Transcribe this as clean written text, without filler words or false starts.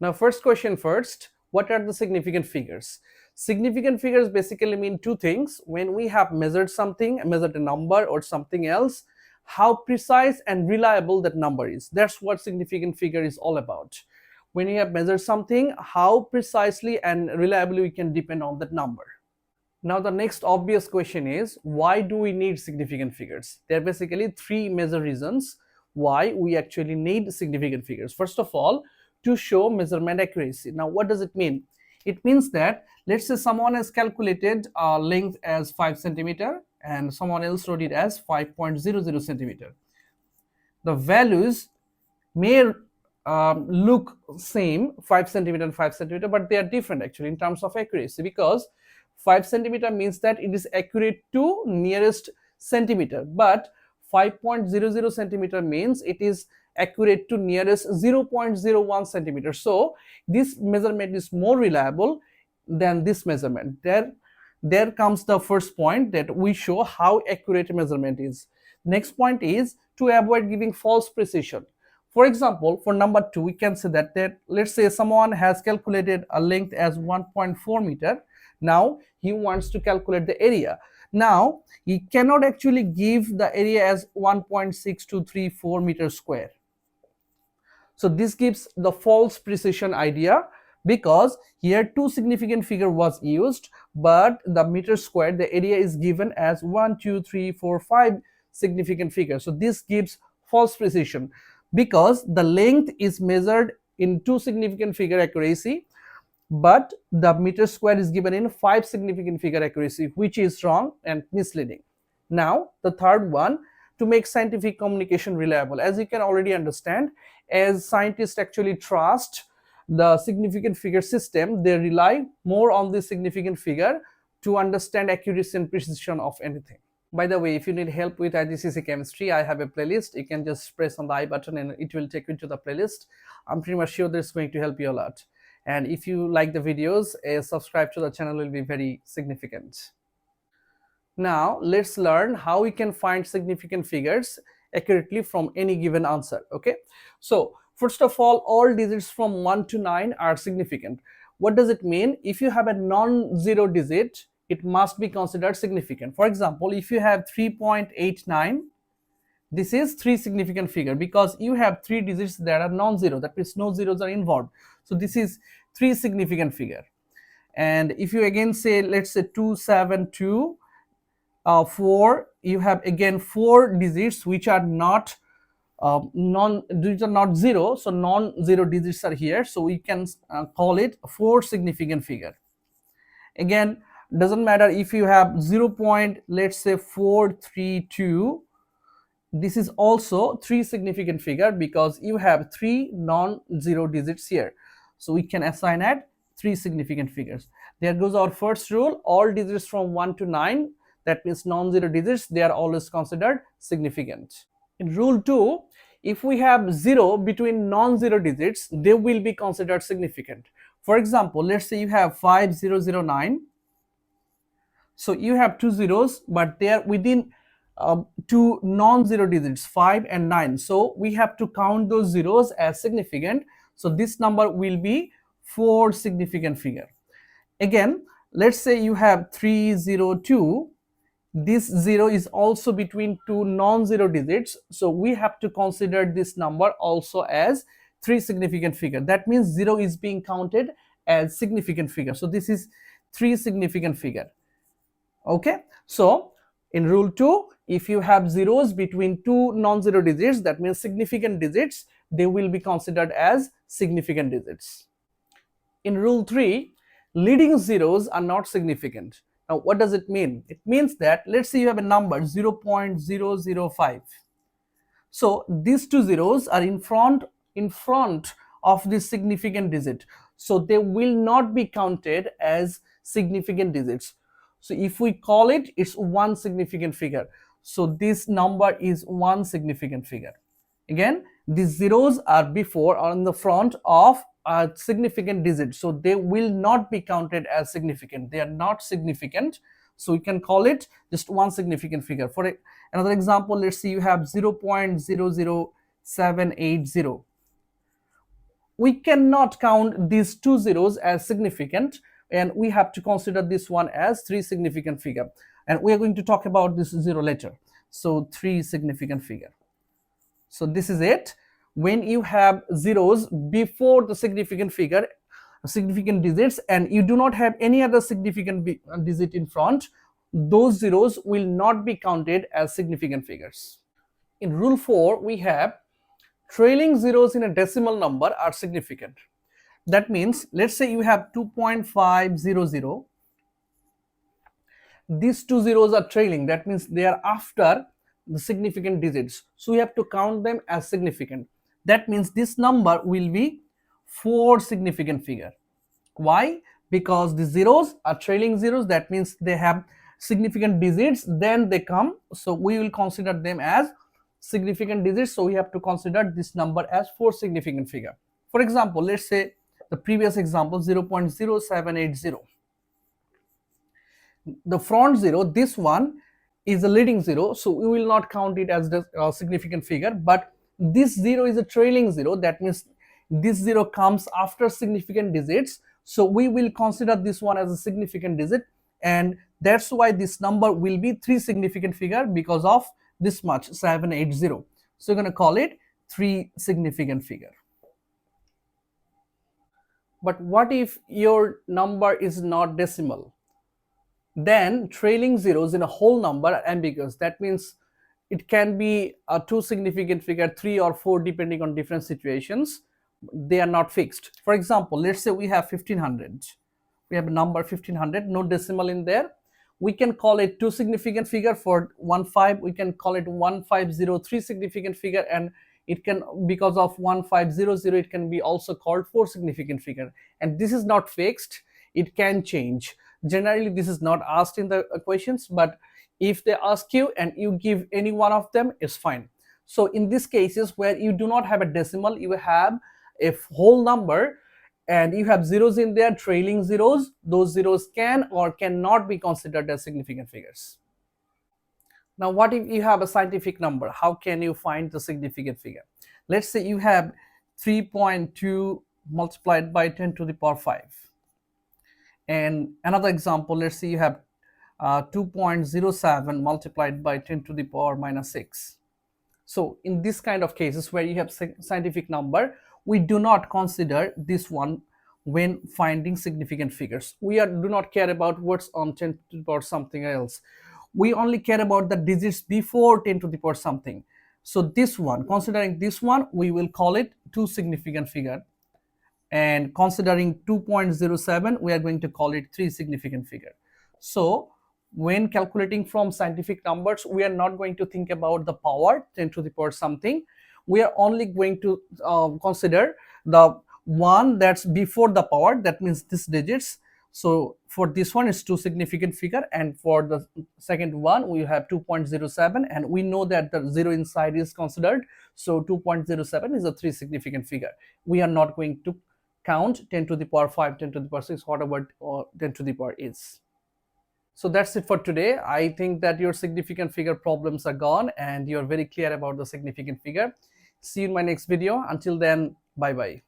Now, first question first, what are the significant figures? Significant figures basically mean two things. When we have measured something, measured a number or something else, how precise and reliable that number is. That's what significant figure is all about. When you have measured something, how precisely and reliably we can depend on that number. Now the next obvious question is, why do we need significant figures? There are basically three major reasons why we actually need significant figures. First of all, to show measurement accuracy. Now what does it mean? It means that, let's say someone has calculated length as 5 centimeter and someone else wrote it as 5.00 centimeter. The values may look same, 5 centimeter and 5 centimeter, but they are different actually in terms of accuracy, because 5 centimeter means that it is accurate to nearest centimeter, but 5.00 centimeter means it is accurate to nearest 0.01 centimeter. So this measurement is more reliable than this measurement. There comes the first point, that we show how accurate measurement is. Next point is to avoid giving false precision. For example, for number 2, we can say that let's say someone has calculated a length as 1.4 meter. Now he wants to calculate the area. Now he cannot actually give the area as 1.6234 meters square. So this gives the false precision idea, because here two significant figure was used, but the meter square, the area is given as 1, 2, 3, 4, 5 significant figures. So this gives false precision, because the length is measured in two significant figure accuracy, but the meter square is given in 5 significant figure accuracy, which is wrong and misleading. Now the third one, to make scientific communication reliable. As you can already understand, as scientists actually trust the significant figure system, they rely more on the significant figure to understand accuracy and precision of anything. By the way, if you need help with IGCSE chemistry, I have a playlist. You can just press on the I button and it will take you to the playlist. I'm pretty much sure that's going to help you a lot. And if you like the videos, subscribe to the channel will be very significant. Now let's learn how we can find significant figures accurately from any given answer. Okay, so first of all digits from 1 to 9 are significant. What does it mean? If you have a non-zero digit, it must be considered significant. For example, if you have 3.89, this is 3 significant figure, because you have 3 digits that are non-zero, that means no zeros are involved. So this is 3 significant figure. And if you again say, let's say 272, 4, you have again 4 digits which are not not zero, so non-zero digits are here, so we can call it 4 significant figure. Again, doesn't matter if you have 0. Let's say 432, this is also 3 significant figure, because you have 3 non-zero digits here, so we can assign at 3 significant figures. There goes our first rule, all digits from 1 to 9, that means non-zero digits, they are always considered significant. In rule 2, if we have 0 between non-zero digits, they will be considered significant. For example, let's say you have 5009, so you have 2 zeros, but they are within 2 non-zero digits, 5 and 9, so we have to count those zeros as significant, so this number will be 4 significant figure. Again, let's say you have 302, this 0 is also between 2 non-zero digits, so we have to consider this number also as 3 significant figure. That means 0 is being counted as significant figure, so this is 3 significant figure. Okay, so in rule 2, if you have zeros between 2 non-zero digits, that means significant digits, they will be considered as significant digits. In rule 3, leading zeros are not significant. Now what does it mean? It means that, let's say you have a number 0.005, so these 2 zeros are in front of this significant digit, so they will not be counted as significant digits. So if we call it, it's 1 significant figure, so this number is 1 significant figure. Again, these zeros are before or in the front of a significant digit, so they will not be counted as significant, they are not significant, so we can call it just 1 significant figure. For another example, let's say you have 0.00780, we cannot count these two zeros as significant, and we have to consider this one as three significant figure, and we are going to talk about this zero later. So three significant figure. So this is it. When you have zeros before the significant figure, significant digits, and you do not have any other significant digit in front, those zeros will not be counted as significant figures. In rule 4, we have trailing zeros in a decimal number are significant. That means, let's say you have 2.500. These two zeros are trailing. That means they are after the significant digits. So we have to count them as significant. That means this number will be 4 significant figure. Why? Because the zeros are trailing zeros. That means they have significant digits, then they come. So we will consider them as significant digits. So we have to consider this number as 4 significant figure. For example, let's say the previous example 0.0780. The front zero, this one is a leading zero, so we will not count it as the significant figure, but this zero is a trailing zero. That means this zero comes after significant digits, so we will consider this one as a significant digit, and that's why this number will be 3 significant figure because of this much 780. So you're going to call it 3 significant figure. But what if your number is not decimal? Then trailing zeros in a whole number are ambiguous. That means it can be a 2 significant figure, 3 or 4 depending on different situations. They are not fixed. For example, let's say we have 1500. We have a number 1500, no decimal in there. We can call it 2 significant figure. For 15, we can call it 1503 significant figure, and it can, because of 1500, it can be also called 4 significant figure. And this is not fixed, it can change. Generally this is not asked in the questions, but if they ask you and you give any one of them, it's fine. So in these cases where you do not have a decimal, you have a whole number and you have zeros in there, trailing zeros, those zeros can or cannot be considered as significant figures. Now what if you have a scientific number? How can you find the significant figure? Let's say you have 3.2 multiplied by 10 to the power 5. And another example, let's say you have 2.07 multiplied by 10 to the power minus 6. So in this kind of cases where you have scientific number, we do not consider this one when finding significant figures. We do not care about what's on 10 to the power something else. We only care about the digits before 10 to the power something. So this one, considering this one, we will call it 2 significant figure. And considering 2.07, we are going to call it 3 significant figure. So when calculating from scientific numbers, we are not going to think about the power 10 to the power something. We are only going to consider the one that's before the power, that means this digits. So for this one is 2 significant figure, and for the second one we have 2.07, and we know that the zero inside is considered, so 2.07 is a 3 significant figure. We are not going to count 10 to the power 5, 10 to the power 6, whatever 10 to the power is. So that's it for today. I think that your significant figure problems are gone and you're very clear about the significant figure. See you in my next video. Until then, bye bye.